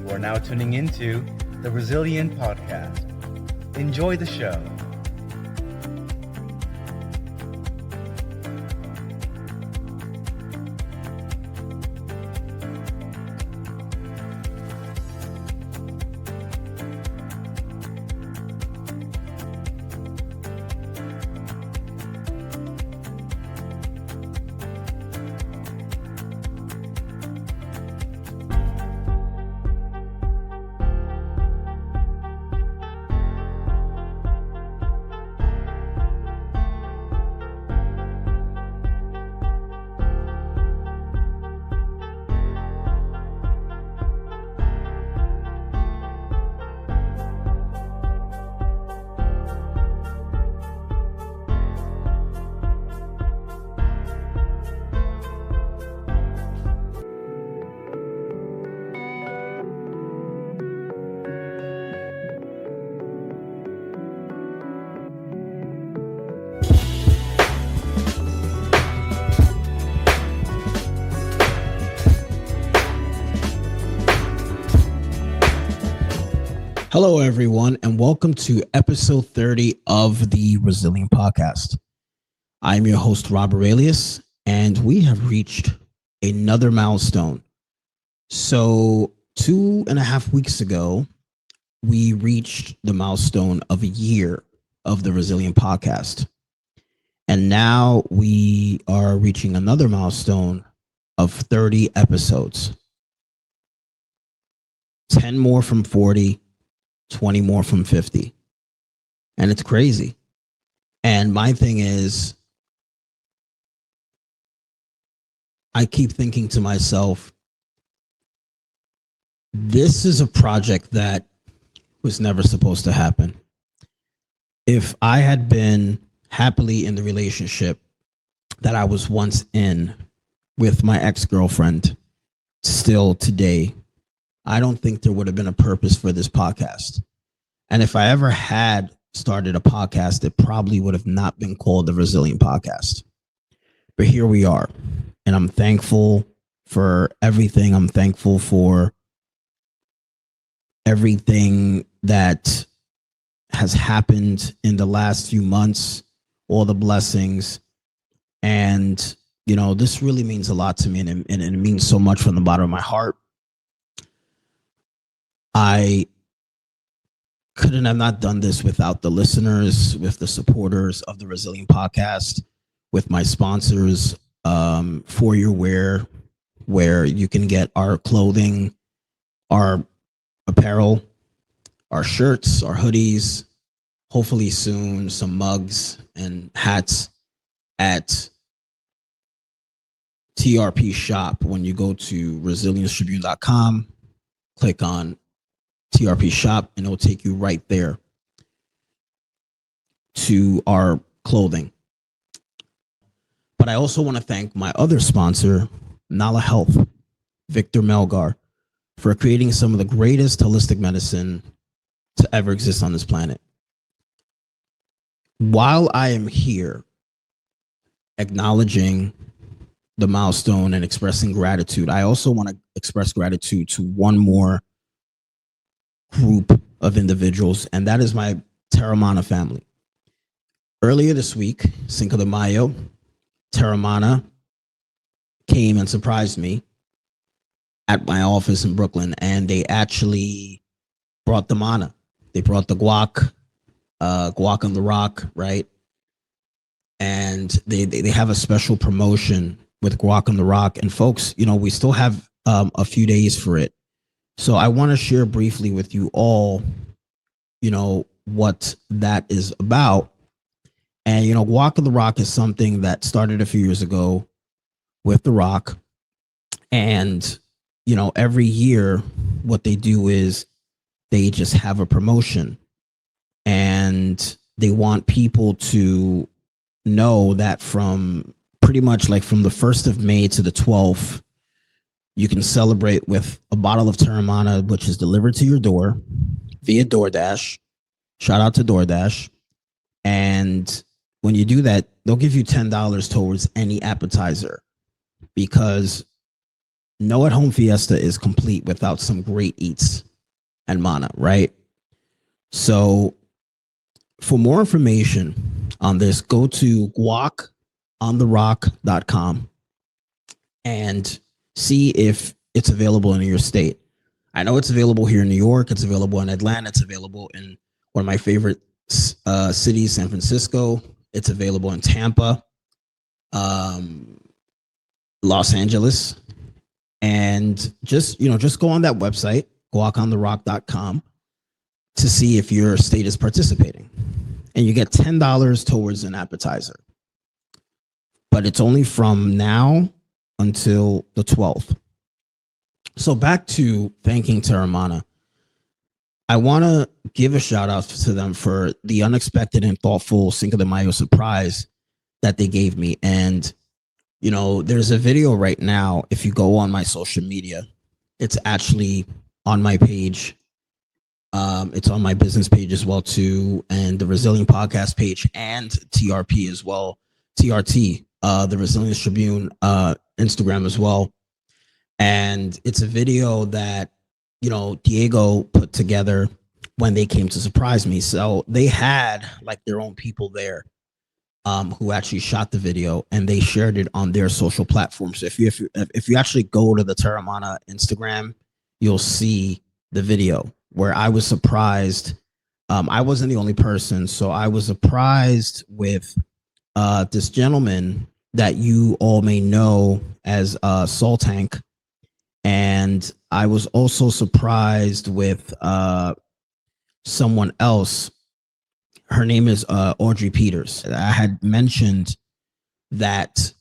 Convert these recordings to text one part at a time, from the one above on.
You are now tuning into the Resilient Podcast. Enjoy the show. Hello, everyone, and welcome to episode 30 of the Resilient Podcast. I'm your host, Rob Aurelius, and we have reached another milestone. So 2.5 weeks ago, we reached the milestone of a year of the Resilient Podcast. And now we are reaching another milestone of 30 episodes. 10 more from 40. 20 more from 50. And it's crazy. And my thing is, I keep thinking to myself, this is a project that was never supposed to happen. If I had been happily in the relationship that I was once in with my ex-girlfriend still today, I don't think there would have been a purpose for this podcast. And if I ever had started a podcast, it probably would have not been called the Resilient Podcast. But here we are. And I'm thankful for everything. I'm thankful for everything that has happened in the last few months, all the blessings. And, you know, this really means a lot to me, and it means so much from the bottom of my heart. I couldn't have not done this without the listeners, with the supporters of the Resilient Podcast, with my sponsors, For Your Wear, where you can get our clothing, our apparel, our shirts, our hoodies, hopefully soon some mugs and hats at TRP Shop. When you go to resiliencetribune.com, click on TRP Shop, and it'll take you right there to our clothing. But I also want to thank my other sponsor, Nala Health, Victor Melgar, for creating some of the greatest holistic medicine to ever exist on this planet. While I am here acknowledging the milestone and expressing gratitude, I also want to express gratitude to one more group of individuals, and that is my Teremana family. Earlier this week, Cinco de Mayo, Teremana came and surprised me at my office in Brooklyn, and they actually brought the mana. They brought the guac on the rock, right? And they have a special promotion with guac on the rock. And folks, you know, we still have a few days for it. So I want to share briefly with you all, you know, what that is about. And, you know, Guac on the Rock is something that started a few years ago with The Rock. And, you know, every year what they do is they just have a promotion. And they want people to know that from pretty much like from the 1st of May to the 12th, you can celebrate with a bottle of Teremana, which is delivered to your door via DoorDash. Shout out to DoorDash. And when you do that, they'll give you $10 towards any appetizer, because no at-home fiesta is complete without some great eats and mana, right? So for more information on this, go to guacontherock.com and see if it's available in your state. I know it's available here in New York. It's available in Atlanta. It's available in one of my favorite cities, San Francisco. It's available in Tampa, Los Angeles. And just go on that website, guacontherock.com, to see if your state is participating. And you get $10 towards an appetizer. But it's only from now until the 12th. So back to thanking Teremana. I want to give a shout out to them for the unexpected and thoughtful Cinco de Mayo surprise that they gave me. And, there's a video right now. If you go on my social media, it's actually on my page. It's on my business page as well, too. And the Resilient Podcast page and TRP as well. TRT, the Resilience Tribune, Instagram as well. And it's a video that, Diego put together when they came to surprise me. So they had like their own people there who actually shot the video, and they shared it on their social platforms. So if you actually go to the Teremana Instagram, you'll see the video where I was surprised. I wasn't the only person. So I was surprised with this gentleman that you all may know as Soul Tank. And I was also surprised with someone else. Her name is Audrey Peters. I had mentioned that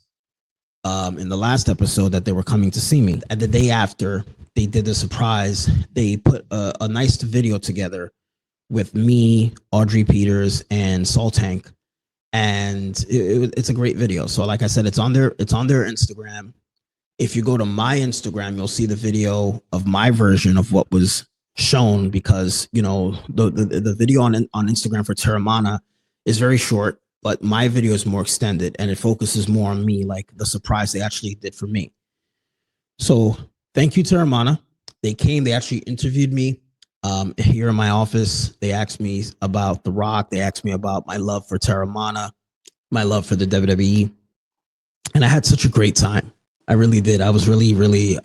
in the last episode that they were coming to see me. And the day after they did the surprise, they put a nice video together with me, Audrey Peters, and Soul Tank. And it's a great video. So like I said, it's on their Instagram. If you go to my Instagram, you'll see the video of my version of what was shown, because, the video on Instagram for Teremana is very short, but my video is more extended and it focuses more on me, like the surprise they actually did for me. So thank you, Teremana. They came, they actually interviewed me here in my office. They asked me about The Rock. They asked me about my love for Teremana, my love for the WWE. And I had such a great time. I really did. I was really, really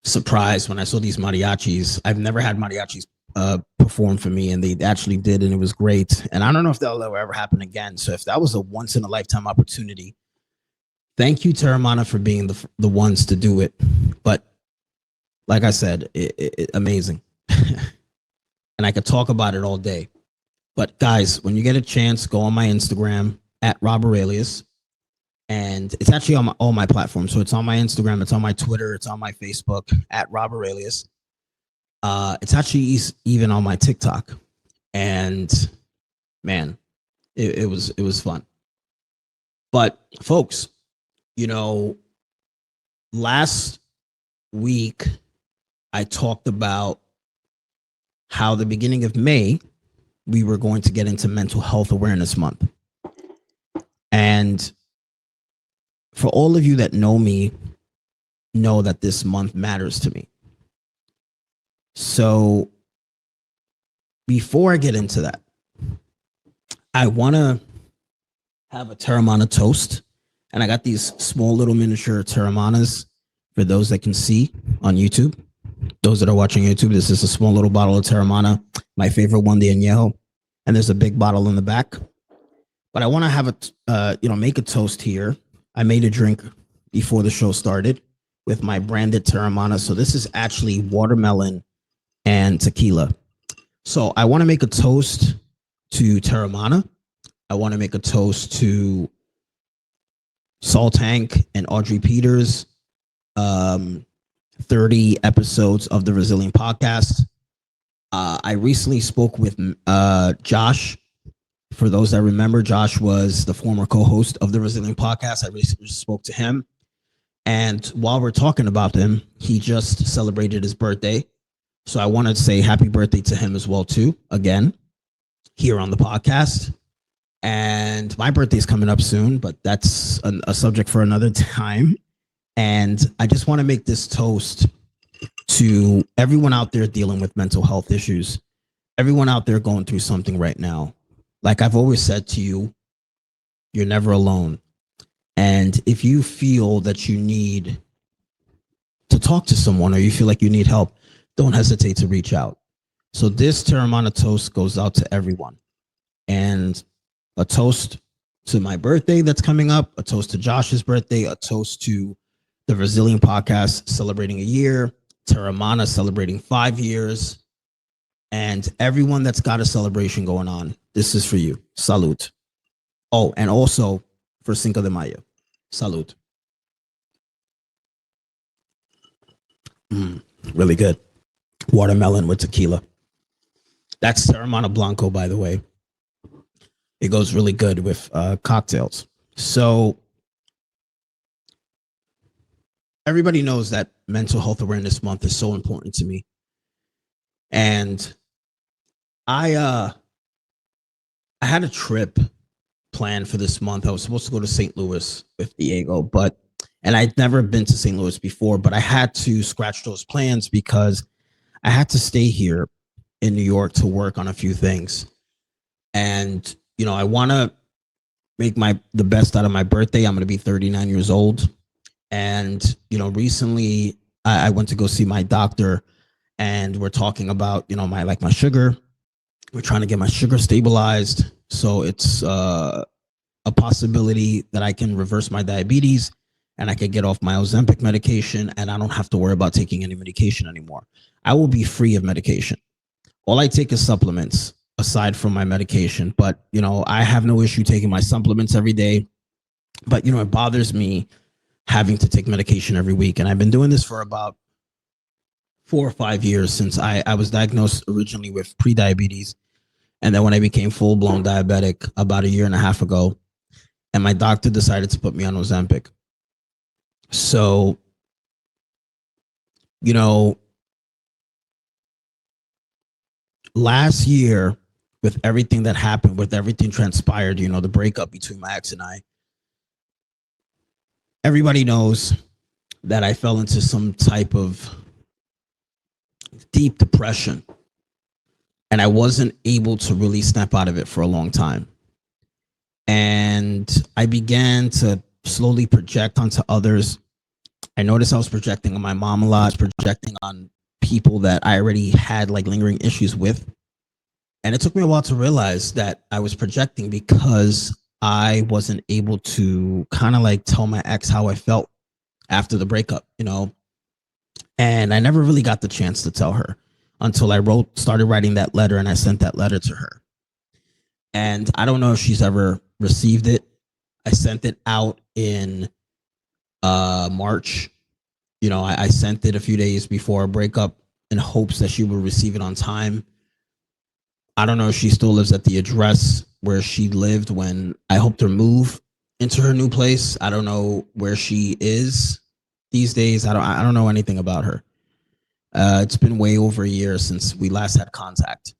surprised when I saw these mariachis. I've never had mariachis perform for me, and they actually did, and it was great. And I don't know if that'll ever happen again. So if that was a once in a lifetime opportunity, thank you, Teremana, for being the ones to do it. But like I said, it amazing. And I could talk about it all day. But guys, when you get a chance, go on my Instagram at Rob Aurelius. And it's actually on all my platforms. So it's on my Instagram, it's on my Twitter, it's on my Facebook at Rob Aurelius. It's actually even on my TikTok. And man, it was fun. But folks, last week I talked about how the beginning of May we were going to get into Mental Health Awareness Month. And for all of you that know me, know that this month matters to me. So before I get into that, I want to have a Teremana toast. And I got these small little miniature Teremanas for those that can see on YouTube. Those that are watching YouTube, this is a small little bottle of Teremana, my favorite one, the Añejo. And there's a big bottle in the back. But I want to have make a toast here. I made a drink before the show started with my branded Teremana. So this is actually watermelon and tequila. So I want to make a toast to Teremana. I want to make a toast to Soul Tank and Audrey Peters. 30 episodes of the Resilient Podcast. I recently spoke with Josh. For those that remember, Josh was the former co-host of the Resilient Podcast. I recently spoke to him. And while we're talking about him, he just celebrated his birthday. So I wanted to say happy birthday to him as well, too, again, here on the podcast. And my birthday is coming up soon, but that's a subject for another time. And I just want to make this toast to everyone out there dealing with mental health issues, everyone out there going through something right now. Like I've always said to you, you're never alone. And if you feel that you need to talk to someone or you feel like you need help, don't hesitate to reach out. So this Teremana toast goes out to everyone. And a toast to my birthday that's coming up, a toast to Josh's birthday, a toast to the Resilient Podcast celebrating a year, Teremana celebrating 5 years, and everyone that's got a celebration going on. This is for you. Salute. Oh, and also for Cinco de Mayo. Salute. Really good. Watermelon with tequila. That's Teremana Blanco, by the way. It goes really good with cocktails. So everybody knows that Mental Health Awareness Month is so important to me. And I had a trip planned for this month. I was supposed to go to St. Louis with Diego, and I'd never been to St. Louis before, but I had to scratch those plans because I had to stay here in New York to work on a few things. And, you know, I want to make the best out of my birthday. I'm going to be 39 years old. And, you know, recently I went to go see my doctor and we're talking about, you know, my sugar. We're trying to get my sugar stabilized. So it's a possibility that I can reverse my diabetes and I could get off my Ozempic medication and I don't have to worry about taking any medication anymore. I will be free of medication. All I take is supplements aside from my medication. But, you know, I have no issue taking my supplements every day. But, you know, it bothers me having to take medication every week. And I've been doing this for about 4 or 5 years since I was diagnosed originally with prediabetes. And then when I became full-blown diabetic about 1.5 years ago, and my doctor decided to put me on Ozempic. So, you know, last year, with everything that happened, with everything transpired, you know, the breakup between my ex and I, everybody knows that I fell into some type of deep depression. And I wasn't able to really snap out of it for a long time. And I began to slowly project onto others. I noticed I was projecting on my mom a lot, projecting on people that I already had like lingering issues with. And it took me a while to realize that I was projecting because I wasn't able to kind of like tell my ex how I felt after the breakup, you know. And I never really got the chance to tell her until I started writing that letter, and I sent that letter to her. And I don't know if she's ever received it. I sent it out in March. You know, I sent it a few days before our breakup in hopes that she would receive it on time. I don't know if she still lives at the address where she lived when I helped her move into her new place. I don't know where she is these days. I don't know anything about her. It's been way over 1 year since we last had contact.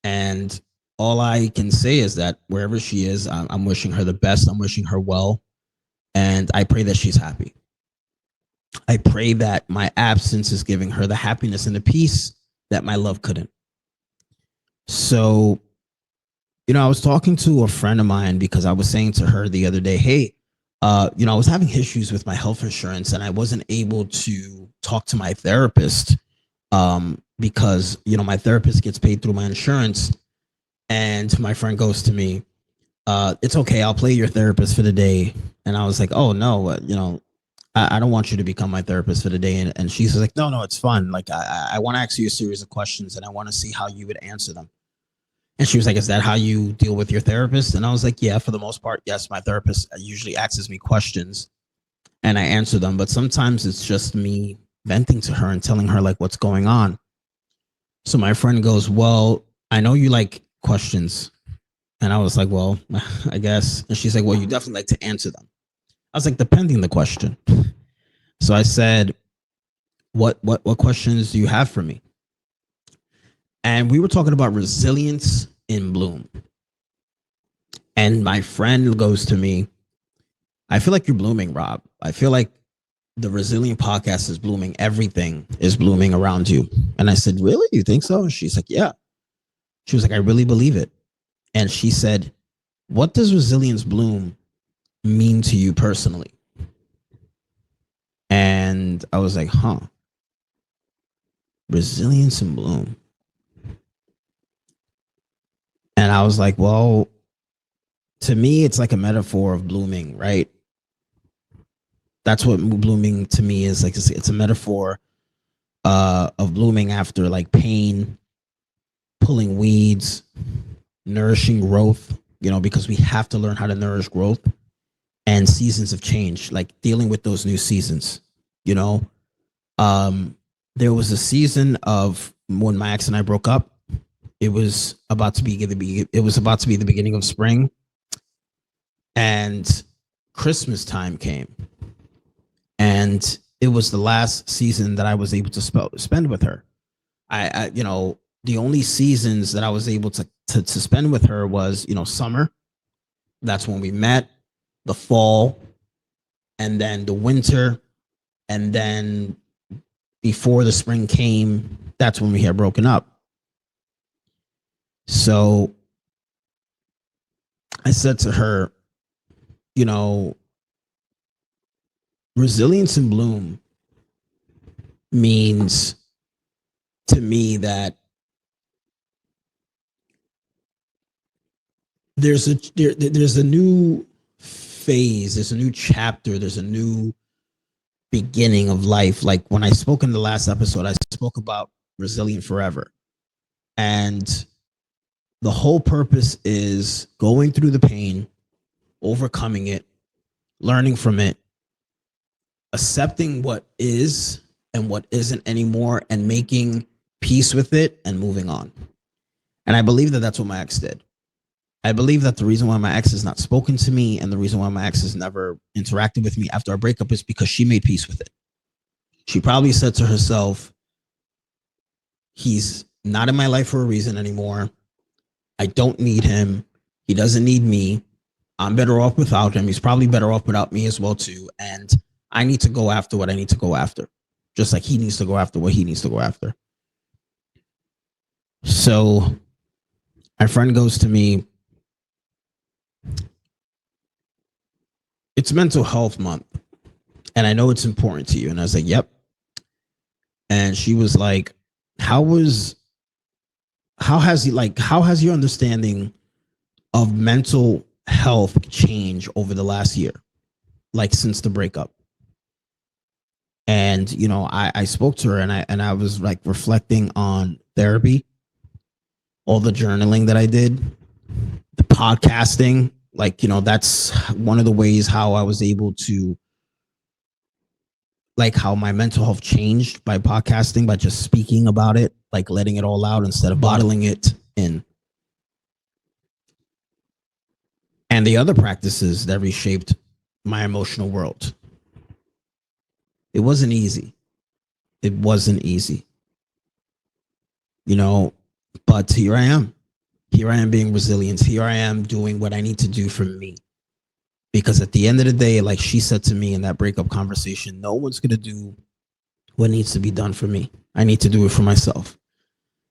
And all I can say is that wherever she is, I'm wishing her the best. I'm wishing her well. And I pray that she's happy. I pray that my absence is giving her the happiness and the peace that my love couldn't. So, you know, I was talking to a friend of mine because I was saying to her the other day, hey, you know, I was having issues with my health insurance and I wasn't able to talk to my therapist because, you know, my therapist gets paid through my insurance. And my friend goes to me, it's okay, I'll play your therapist for the day. And I was like, oh, no, you know, I don't want you to become my therapist for the day. And she's like, no, it's fun. Like, I want to ask you a series of questions and I want to see how you would answer them. And she was like, is that how you deal with your therapist? And I was like, yeah, for the most part, yes. My therapist usually asks me questions and I answer them. But sometimes it's just me venting to her and telling her like what's going on. So my friend goes, well, I know you like questions. And I was like, well, I guess. And she's like, well, you definitely like to answer them. I was like, depending the question. So I said, what questions do you have for me? And we were talking about resilience in bloom. And my friend goes to me, I feel like you're blooming, Rob. I feel like the Resilient Podcast is blooming. Everything is blooming around you. And I said, really? You think so? And she's like, yeah. She was like, I really believe it. And she said, what does resilience bloom mean to you personally? And I was like, resilience and bloom. And I was like, well, to me, it's like a metaphor of blooming, right? That's what blooming to me is like. It's a metaphor of blooming after like pain, pulling weeds, nourishing growth, because we have to learn how to nourish growth and seasons of change, like dealing with those new seasons, there was a season of when my ex and I broke up. It was about to be the beginning of spring, and Christmas time came, and it was the last season that I was able to spend with her. I the only seasons that I was able to spend with her was, summer. That's when we met, the fall, and then the winter, and then before the spring came, that's when we had broken up. So I said to her, resilience and bloom means to me that there's a new phase, there's a new chapter, there's a new beginning of life. Like when I spoke in the last episode, I spoke about resilient forever. And the whole purpose is going through the pain, overcoming it, learning from it, accepting what is and what isn't anymore, and making peace with it and moving on. And I believe that that's what my ex did. I believe that the reason why my ex has not spoken to me and the reason why my ex has never interacted with me after our breakup is because she made peace with it. She probably said to herself, he's not in my life for a reason anymore. I don't need him. He doesn't need me. I'm better off without him. He's probably better off without me as well too. And I need to go after what I need to go after, just like he needs to go after what he needs to go after. So my friend goes to me, it's mental health month, and I know it's important to you. And I was like, yep. And she was like, how has your understanding of mental health changed over the last year, like since the breakup? And I spoke to her, and I was like reflecting on therapy, all the journaling that I did, the podcasting. Like, that's one of the ways how I was able to, like, how my mental health changed by podcasting, by just speaking about it, like letting it all out instead of bottling it in. And the other practices that reshaped my emotional world. It wasn't easy. It wasn't easy. But here I am. Here I am being resilient. Here I am doing what I need to do for me. Because at the end of the day, like she said to me in that breakup conversation, no one's going to do what needs to be done for me. I need to do it for myself.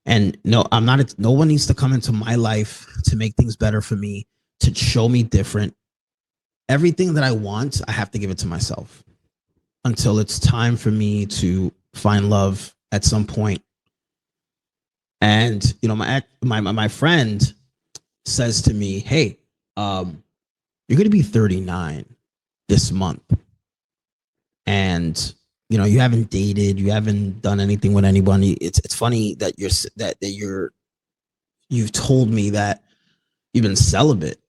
And no one needs to come into my life to make things better for me, to show me different. Everything that I want, I have to give it to myself until it's time for me to find love at some point. And, my friend says to me, hey, you're going to be 39 this month. And, you haven't dated, you haven't done anything with anybody. It's funny that you've told me that you've been celibate.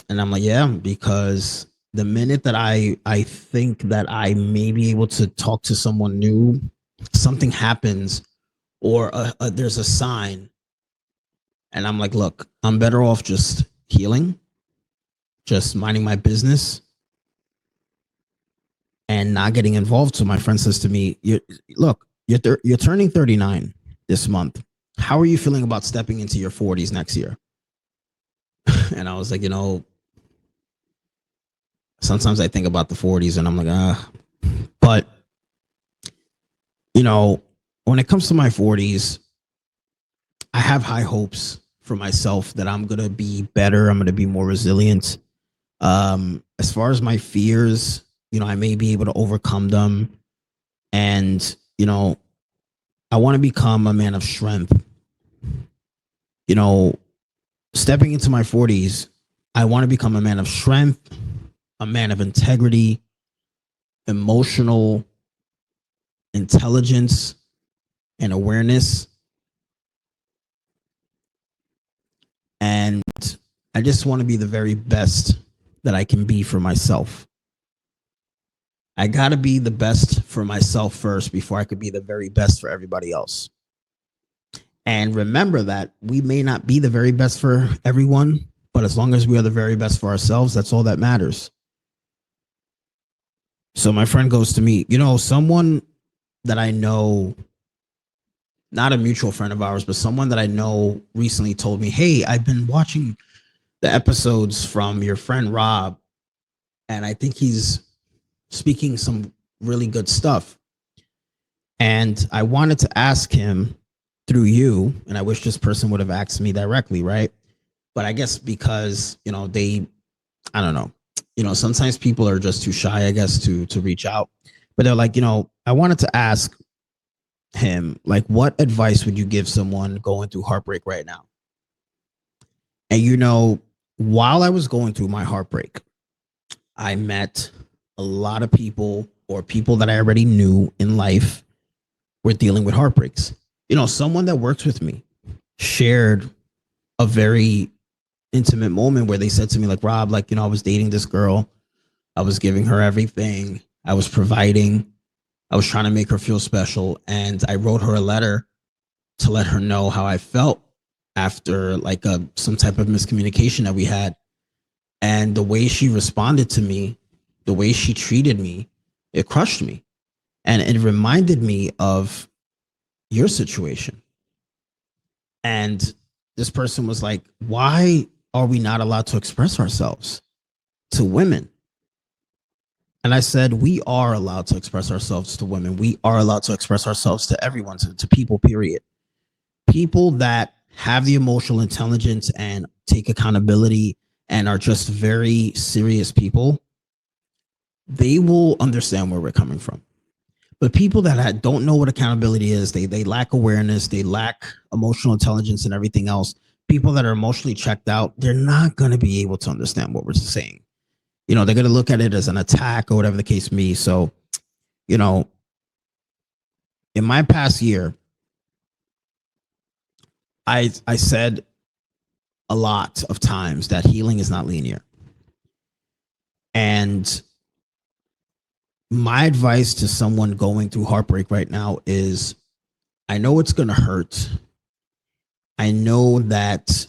And I'm like, yeah, because the minute that I think that I may be able to talk to someone new, something happens, or there's a sign, and I'm like, look, I'm better off just healing, just minding my business, and not getting involved. So my friend says to me, you're turning 39 this month. How are you feeling about stepping into your 40s next year? And I was like, sometimes I think about the 40s and I'm like, But, when it comes to my 40s, I have high hopes for myself that I'm going to be better. I'm going to be more resilient. As far as my fears, I may be able to overcome them. And, I want to become a man of strength. Stepping into my 40s, I want to become a man of strength, a man of integrity, emotional intelligence, and awareness. And I just want to be the very best that I can be for myself. I got to be the best for myself first before I could be the very best for everybody else. And remember that we may not be the very best for everyone, but as long as we are the very best for ourselves, that's all that matters. So my friend goes to me, someone that I know, not a mutual friend of ours, but someone that I know recently told me, hey, I've been watching the episodes from your friend Rob, and I think he's speaking some really good stuff. And I wanted to ask him through you, and I wish this person would have asked me directly, right? But I guess because, I don't know, sometimes people are just too shy, I guess, to reach out. But they're like, I wanted to ask him, like, what advice would you give someone going through heartbreak right now? And, while I was going through my heartbreak, I met a lot of people, or people that I already knew in life, were dealing with heartbreaks. Someone that works with me shared a very intimate moment where they said to me, like, Rob, like, I was dating this girl. I was giving her everything. I was providing. I was trying to make her feel special. And I wrote her a letter to let her know how I felt after like some type of miscommunication that we had. And the way she responded to me, the way she treated me, it crushed me. And it reminded me of your situation. And this person was like, why are we not allowed to express ourselves to women? And I said, we are allowed to express ourselves to women. We are allowed to express ourselves to everyone, to people, period. People that have the emotional intelligence and take accountability and are just very serious people, they will understand where we're coming from. But people that don't know what accountability is, they lack awareness, they lack emotional intelligence and everything else. People that are emotionally checked out, they're not going to be able to understand what we're saying. They're going to look at it as an attack or whatever the case may be. So, in my past year, I said a lot of times that healing is not linear. And my advice to someone going through heartbreak right now is, I know it's going to hurt. I know that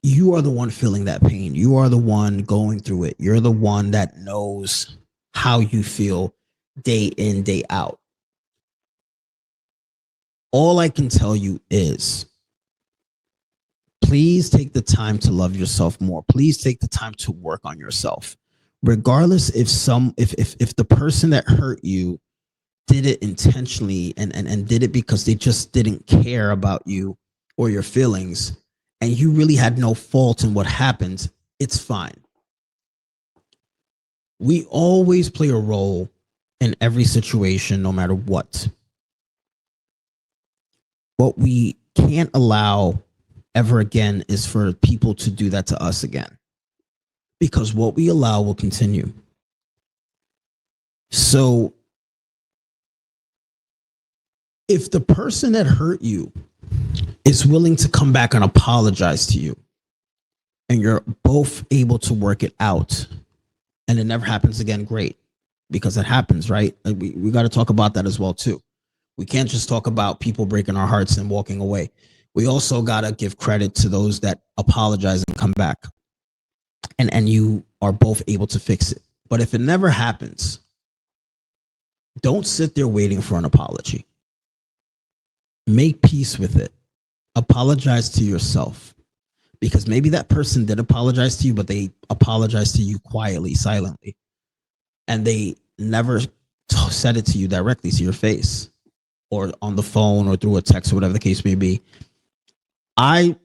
you are the one feeling that pain. You are the one going through it. You're the one that knows how you feel day in, day out. All I can tell you is, please take the time to love yourself more. Please take the time to work on yourself. Regardless if the person that hurt you did it intentionally and did it because they just didn't care about you or your feelings, and you really had no fault in what happened, it's fine. We always play a role in every situation, no matter what. What we can't allow ever again is for people to do that to us again. Because what we allow will continue. So if the person that hurt you is willing to come back and apologize to you, and you're both able to work it out, and it never happens again, great. Because it happens, right? We got to talk about that as well, too. We can't just talk about people breaking our hearts and walking away. We also got to give credit to those that apologize and come back. And you are both able to fix it. But if it never happens, don't sit there waiting for an apology. Make peace with it. Apologize to yourself. Because maybe that person did apologize to you, but they apologized to you quietly, silently. And they never said it to you directly to your face or on the phone or through a text or whatever the case may be. I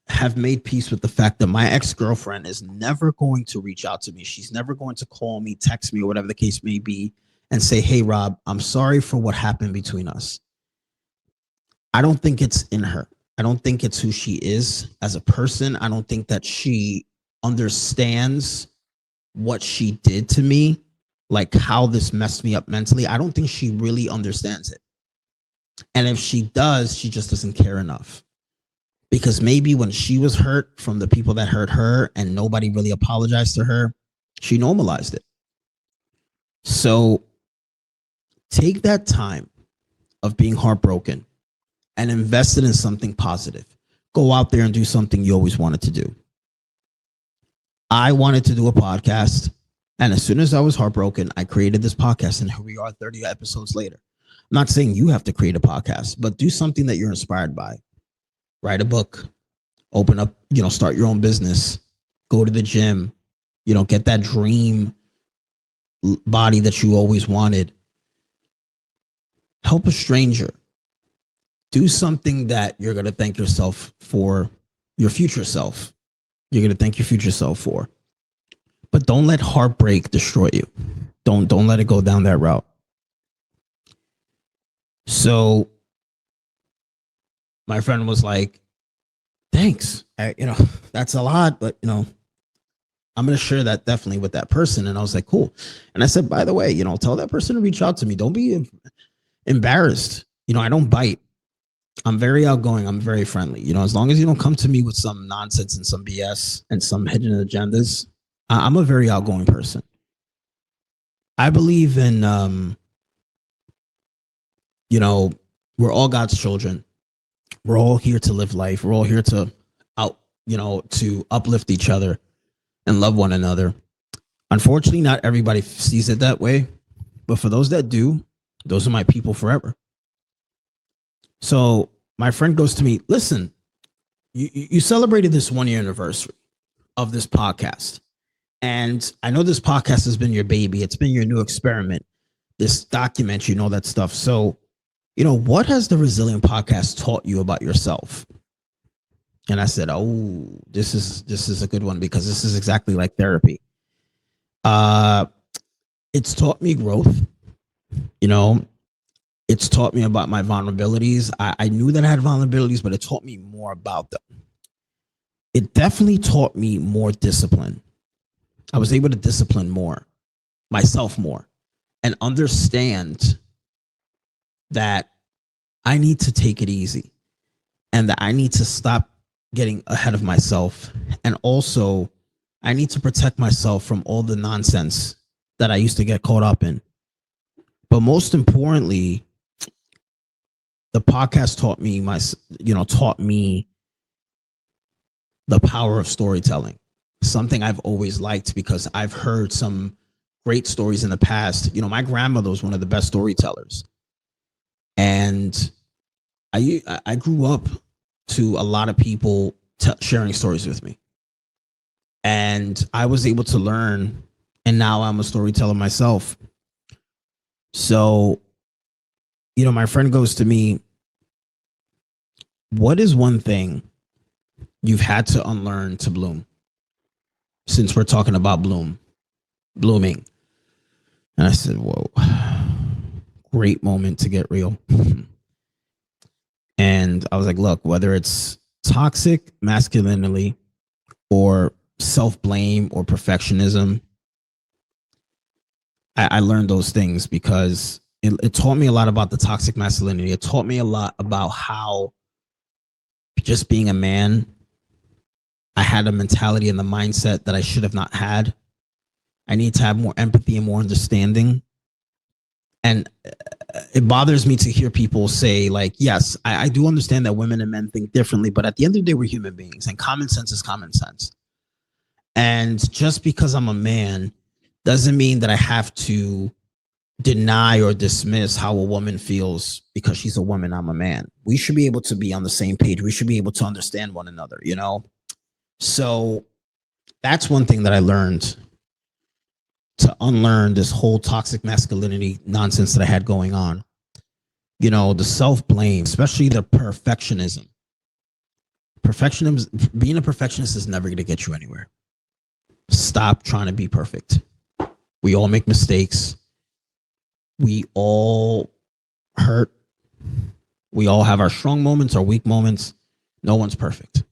have made peace with the fact that my ex-girlfriend is never going to reach out to me. She's never going to call me, text me, or whatever the case may be and say, hey, Rob, I'm sorry for what happened between us. I don't think it's in her. I don't think it's who she is as a person. I don't think that she understands what she did to me, like how this messed me up mentally. I don't think she really understands it. And if she does, she just doesn't care enough. Because maybe when she was hurt from the people that hurt her and nobody really apologized to her, she normalized it. So take that time of being heartbroken and invest it in something positive. Go out there and do something you always wanted to do. I wanted to do a podcast. And as soon as I was heartbroken, I created this podcast. And here we are 30 episodes later. I'm not saying you have to create a podcast, but do something that you're inspired by. Write a book, open up, start your own business, go to the gym, get that dream body that you always wanted. Help a stranger. Do something that you're going to thank yourself for, your future self. You're going to thank your future self for. But don't let heartbreak destroy you. Don't let it go down that route. So my friend was like, thanks. That's a lot, but I'm going to share that definitely with that person. And I was like, cool. And I said, by the way, tell that person to reach out to me. Don't be embarrassed. I don't bite. I'm very outgoing. I'm very friendly. As long as you don't come to me with some nonsense and some BS and some hidden agendas, I'm a very outgoing person. I believe in, we're all God's children. We're all here to live life. We're all here to to uplift each other and love one another. Unfortunately, not everybody sees it that way, but for those that do, those are my people forever. So my friend goes to me, listen, you celebrated this 1-year anniversary of this podcast. And I know this podcast has been your baby. It's been your new experiment, this documentary, that stuff. So, what has the Resilient Podcast taught you about yourself? And I said, oh, this is a good one because this is exactly like therapy. It's taught me growth. It's taught me about my vulnerabilities. I knew that I had vulnerabilities, but it taught me more about them. It definitely taught me more discipline. I was able to discipline myself more, and understand that I need to take it easy and that I need to stop getting ahead of myself. And also, I need to protect myself from all the nonsense that I used to get caught up in. But most importantly, the podcast taught me the power of storytelling, something I've always liked because I've heard some great stories in the past. My grandmother was one of the best storytellers. And I grew up to a lot of people sharing stories with me. And I was able to learn, and now I'm a storyteller myself. So, my friend goes to me, what is one thing you've had to unlearn to bloom? Since we're talking about blooming. And I said, whoa, great moment to get real. And I was like, look, whether it's toxic masculinity or self-blame or perfectionism, I learned those things because it taught me a lot about the toxic masculinity. It taught me a lot about how just being a man, I had a mentality and the mindset that I should have not had. I need to have more empathy and more understanding. And it bothers me to hear people say, like, yes, I do understand that women and men think differently, but at the end of the day, we're human beings and common sense is common sense. And just because I'm a man doesn't mean that I have to deny or dismiss how a woman feels because she's a woman, I'm a man. We should be able to be on the same page. We should be able to understand one another, So that's one thing that I learned to unlearn this whole toxic masculinity nonsense that I had going on. You know, the self-blame, especially the perfectionism. Being a perfectionist is never going to get you anywhere. Stop trying to be perfect. We all make mistakes. We all hurt. We all have our strong moments, our weak moments. No one's perfect.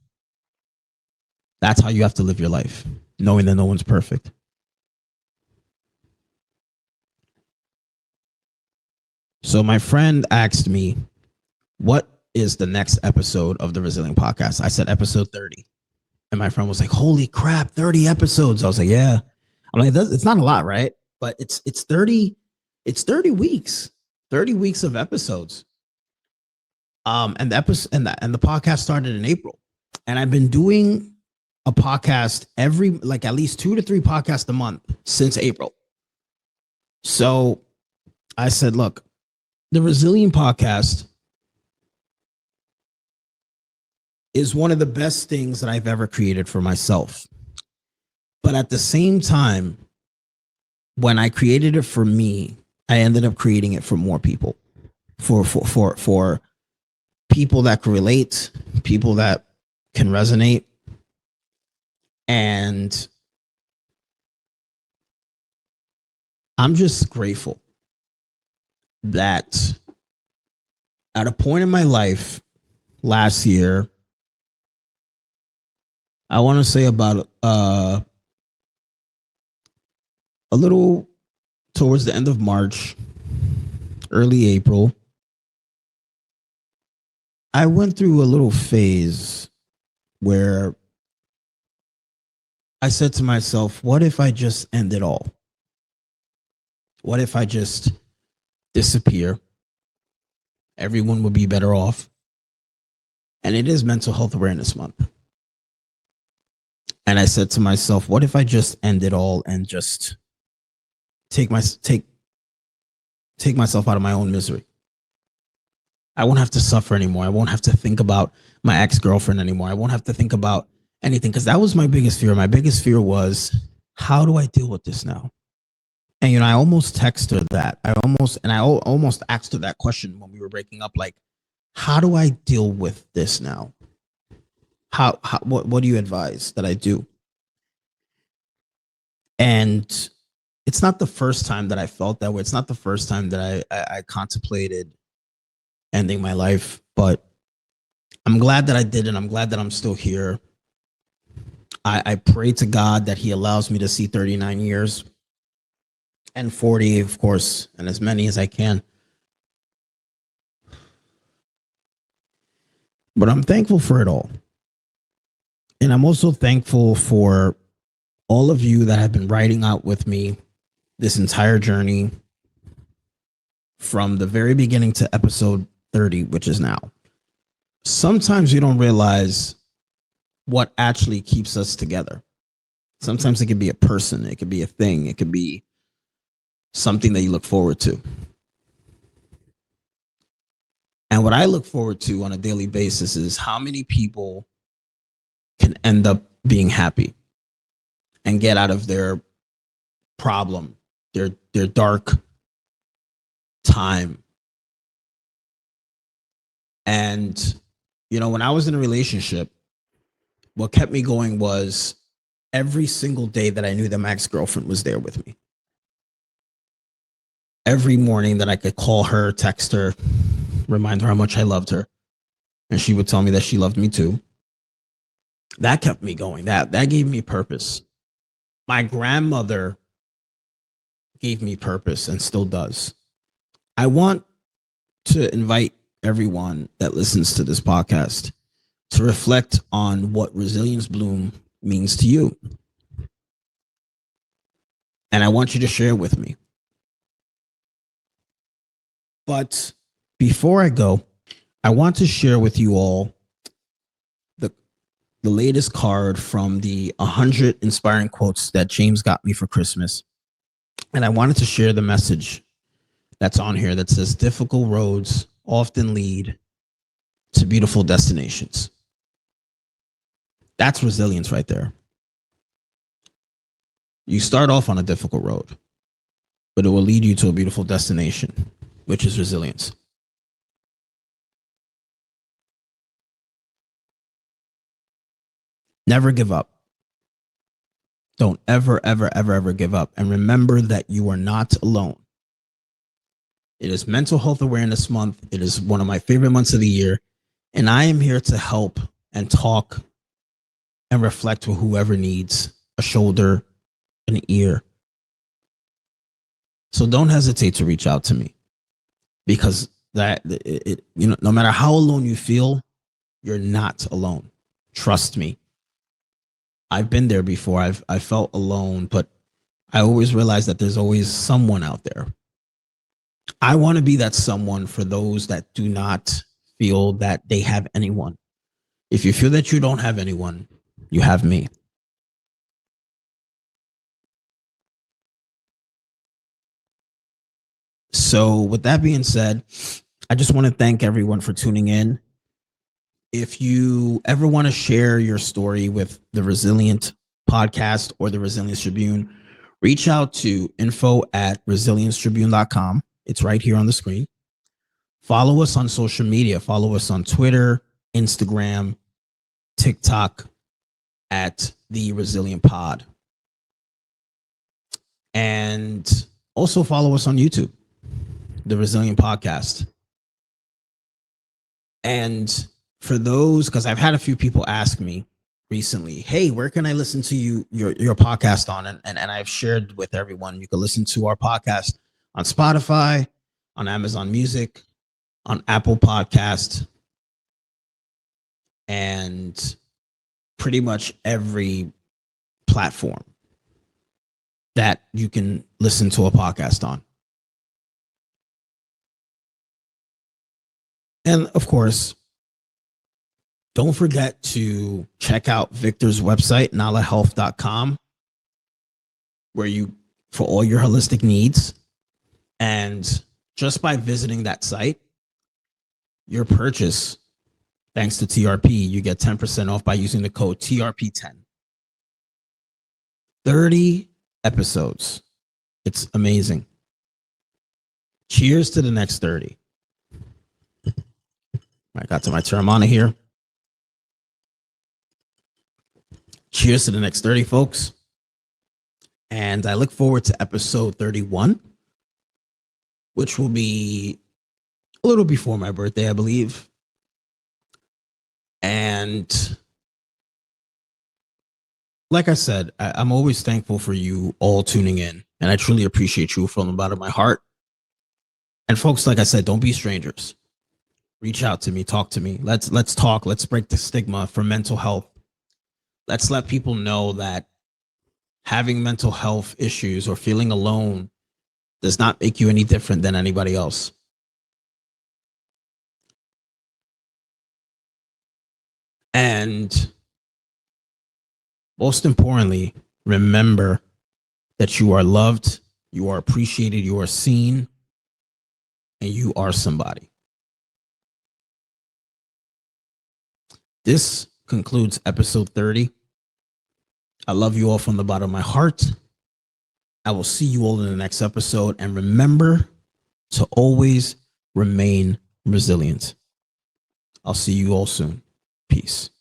That's how you have to live your life, knowing that no one's perfect. So my friend asked me, what is the next episode of the Resilient Podcast? I said episode 30. And my friend was like, holy crap, 30 episodes. I was like, yeah. I'm like, it's not a lot, right? But it's 30 weeks, 30 weeks of episodes. And the episode and the podcast started in April. And I've been doing a podcast at least 2 to 3 podcasts a month since April. So I said, look, the Resilient Podcast is one of the best things that I've ever created for myself. But at the same time, when I created it for me, I ended up creating it for more people, for people that can relate, people that can resonate. And I'm just grateful that at a point in my life last year, I want to say about a little towards the end of March, early April, I went through a little phase where I said to myself, what if I just end it all? What if I just disappear? Everyone would be better off. And it is Mental Health Awareness Month. And I said to myself, what if I just end it all and just take myself out of my own misery? I won't have to suffer anymore. I won't have to think about my ex-girlfriend anymore. I won't have to think about anything, because that was my biggest fear. My biggest fear was, how do I deal with this now? And, you know, I almost texted her that. I almost asked her that question when we were breaking up, like, how do I deal with this now? What do you advise that I do? And it's not the first time that I felt that way. It's not the first time that I contemplated ending my life, but I'm glad that I did, and I'm glad that I'm still here. I pray to God that he allows me to see 39 years and 40, of course, and as many as I can. But I'm thankful for it all. And I'm also thankful for all of you that have been riding out with me this entire journey from the very beginning to episode 30, which is now. Sometimes you don't realize what actually keeps us together. Sometimes it could be a person, it could be a thing, it could be something that you look forward to. And what I look forward to on a daily basis is how many people can end up being happy and get out of their problem, their dark time. And, you know, when I was in a relationship, what kept me going was every single day that I knew that my ex-girlfriend was there with me. Every morning that I could call her, text her, remind her how much I loved her, and she would tell me that she loved me too. That kept me going. That gave me purpose. My grandmother gave me purpose and still does. I want to invite everyone that listens to this podcast to reflect on what Resilience Bloom means to you. And I want you to share with me. But before I go, I want to share with you all the latest card from the 100 inspiring quotes that James got me for Christmas. And I wanted to share the message that's on here that says, difficult roads often lead to beautiful destinations. That's resilience right there. You start off on a difficult road, but it will lead you to a beautiful destination, which is resilience. Never give up. Don't ever, ever, ever, ever give up. And remember that you are not alone. It is Mental Health Awareness Month. It is one of my favorite months of the year. And I am here to help and talk and reflect with whoever needs a shoulder, an ear. So don't hesitate to reach out to me, because no matter how alone you feel, you're not alone. Trust me. I've been there before. I felt alone, but I always realized that there's always someone out there. I want to be that someone for those that do not feel that they have anyone. If you feel that you don't have anyone, you have me. So with that being said, I just want to thank everyone for tuning in. If you ever want to share your story with the Resilient Podcast or the Resilience Tribune, reach out to info@resiliencetribune.com. It's right here on the screen. Follow us on social media. Follow us on Twitter, Instagram, TikTok at The Resilient Pod. And also follow us on YouTube, The Resilient Podcast. And for those, because I've had a few people ask me recently, hey, where can I listen to your podcast on? And I've shared with everyone, you can listen to our podcast on Spotify, on Amazon Music, on Apple Podcast, and pretty much every platform that you can listen to a podcast on. And of course, don't forget to check out Victor's website, nalahealth.com, where for all your holistic needs. And just by visiting that site, your purchase, thanks to TRP, you get 10% off by using the code TRP10. 30 episodes. It's amazing. Cheers to the next 30. I got to my Teremana here. Cheers to the next 30, folks. And I look forward to episode 31, which will be a little before my birthday, I believe. And like I said, I'm always thankful for you all tuning in. And I truly appreciate you from the bottom of my heart. And folks, like I said, don't be strangers. Reach out to me, talk to me. Let's talk. Let's break the stigma for mental health. Let's let people know that having mental health issues or feeling alone does not make you any different than anybody else. And most importantly, remember that you are loved, you are appreciated, you are seen, and you are somebody. This concludes episode 30. I love you all from the bottom of my heart. I will see you all in the next episode. And remember to always remain resilient. I'll see you all soon. Peace.